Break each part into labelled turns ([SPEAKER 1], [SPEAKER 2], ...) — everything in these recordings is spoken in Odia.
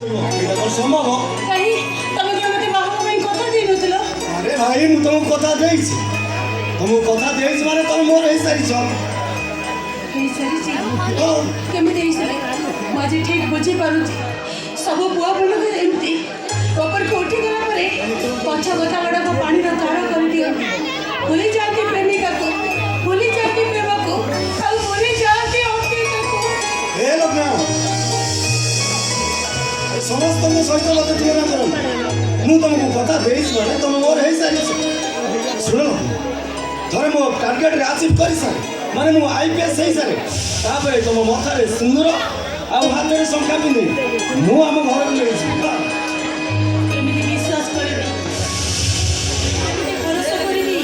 [SPEAKER 1] এটা তো সম্ভব
[SPEAKER 2] କାହିଁ ତମେ କଣ ମତେ ବାହା ହେବା ପାଇଁ କଥା ଦେଇନଥିଲ?
[SPEAKER 1] আরে ভাই ମୁଁ ତମକୁ କଥା ଦେଇଛି ମାନେ ତମେ ମୋର ହେଇସାରିଛ
[SPEAKER 2] ହେଇସାରିଛି କେମିତି ହେଇସାରେ? ମୁଁ ଆଜି ଠିକ ବୁଝିପାରୁଛି ସବୁ ପୁଅ ମାନଙ୍କୁ ଏମିତି ଉପରକୁ ଉଠିଗଲା ପରେ ପଛ କଥା ଗୁଡ଼ାକ ପାଣିର ଧାର କରିଦିଅନ୍ତି, ଭୁଲି ଯାଆନ୍ତି ପ୍ରେମିକାକୁ, ଭୁଲି ଯାଆନ୍ତି ପ୍ରେମକୁ, ଆଉ ଭୁଲି ଯାଆନ୍ତି ଅତୀତକୁ।
[SPEAKER 1] ଏ ଲଗ୍ନା ସମସ୍ତଙ୍କ ସହିତ ମତେ ତୁଳନା କର। ମୁଁ ତମକୁ କଥା ଦେଇଛି ମାନେ ତମେ ମୋର ହେଇସାରିଛ। ଶୁଣ ଥରେ ମୋ ଟାର୍ଗେଟରେ ଆଚିଭ୍ କରିସାରେ ମାନେ ମୁଁ IPS ହେଇସାରେ, ତାପରେ ତମ ମଥାରେ ସିନ୍ଦୁର ଆଉ ହାତରେ ଶଙ୍ଖା ପିନ୍ଧି ମୁଁ ଆମ ଘରକୁ ନେଇଛି।
[SPEAKER 2] କେମିତି ବିଶ୍ୱାସ କରିବି, କେମିତି ଭରସା କରିବି?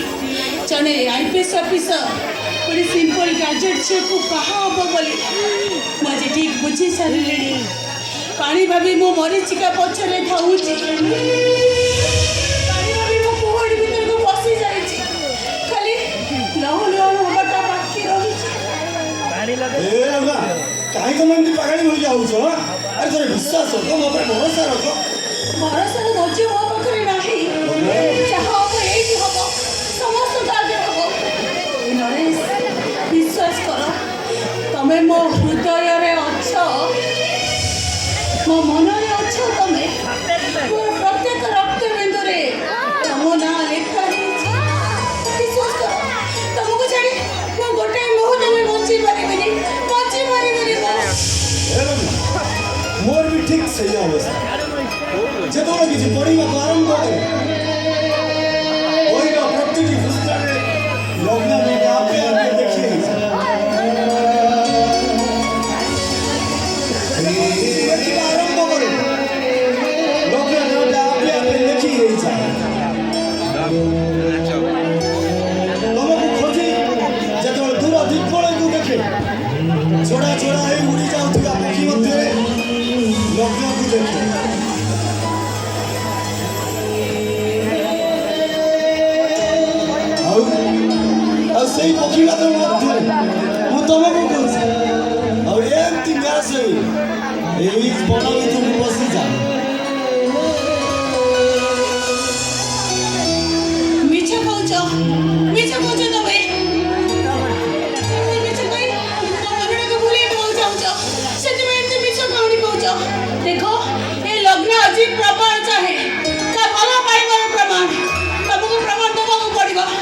[SPEAKER 2] ଜଣେ IPS ଅଫିସର ଗୋଟେ ସିମ୍ପଲ ଗ୍ରାଜୁଏଟ୍ ଝିଅକୁ ବାହା ହବ ବୋଲି ମୁଁ ଆଜି ଠିକ ବୁଝି ସାରିଲିଣି। ପାଣି ଭାବି ମୁଁ ମରିଚିକା ପଛରେ ଧାଉଛି, ପାଣି ଭାବି ମୁଁ କୁହୁଡ଼ି ଭିତରକୁ ପଶି ଯାଇଛି, ଖାଲି ଲହୁ ଲହୁ ହବାଟା ବାକି ରହିଛି।
[SPEAKER 1] କାହିଁ ତମେ ଏମିତି ପାଗାଳି ହୋଇକି ଆଉଛ? ଆରେ ଥରେ ବିଶ୍ୱାସ ରଖ, ମୋ ଉପରେ ଭରସା ରଖ।
[SPEAKER 2] ଭରସାର ଧୈର୍ଯ୍ୟ ମୋ ପାଖରେ ନାହିଁ। ଯାହା ହବ ଏଇଠି ହବ, ସମସ୍ତଙ୍କ ଆଗରେ ହବ। ନରେଶ ବିଶ୍ୱାସ କର, ତମେ ମୋ ହୃଦୟରେ ଅଛ, ମୋ ମନରେ ଅଛ। ତମେ ମୋ ପ୍ରତ୍ୟେକ ରକ୍ତ ବିନ୍ଦୁରେ ତମ ନାଁ ଲେଖା ହେଇଛି। ବିଶ୍ୱାସ କର, ତମକୁ ଛାଡ଼ି ମୁଁ ଗୋଟାଏ ମୁହୂର୍ତ୍ତ ବି ବଞ୍ଚି ପାରିବିନି।
[SPEAKER 1] ମୋର ବି ଠିକ୍ ସେଇ ଅବସ୍ଥା। ଯେତେବେଳେ କିଛି ପଢ଼ିବାକୁ ଆରମ୍ଭ କରେ ବହିର ପ୍ରତିଟି ପୃଷ୍ଠାରେ ଲଗ୍ନା ଆପେ ଆପେ ଦେଖି ଦେଖିବା ଆରମ୍ଭ କରେ ଲଗ୍ନା ଆପେ ଆପେ ଲେଖି ହେଇଯାଏ। ତମକୁ ଖୋଜି ଯେତେବେଳେ ଦୂର ଦିଗ୍ବଳୟକୁ ଦେଖେ, ଛୋଡ଼ା ଛୋଡ଼ା ହେଇ ଉଡ଼ି ଯାଉଥିବା ପକ୍ଷୀ ମଧ୍ୟରେ ଲଗ୍ନକୁ ଦେଖେ। ଆଉ ସେଇ ପକ୍ଷୀ ମଧ୍ୟରେ ମୁଁ ତମକୁ କହୁଛି, ଆଉ ଏମିତି ମ୍ୟାଚ୍ ଏଇ ବଡ଼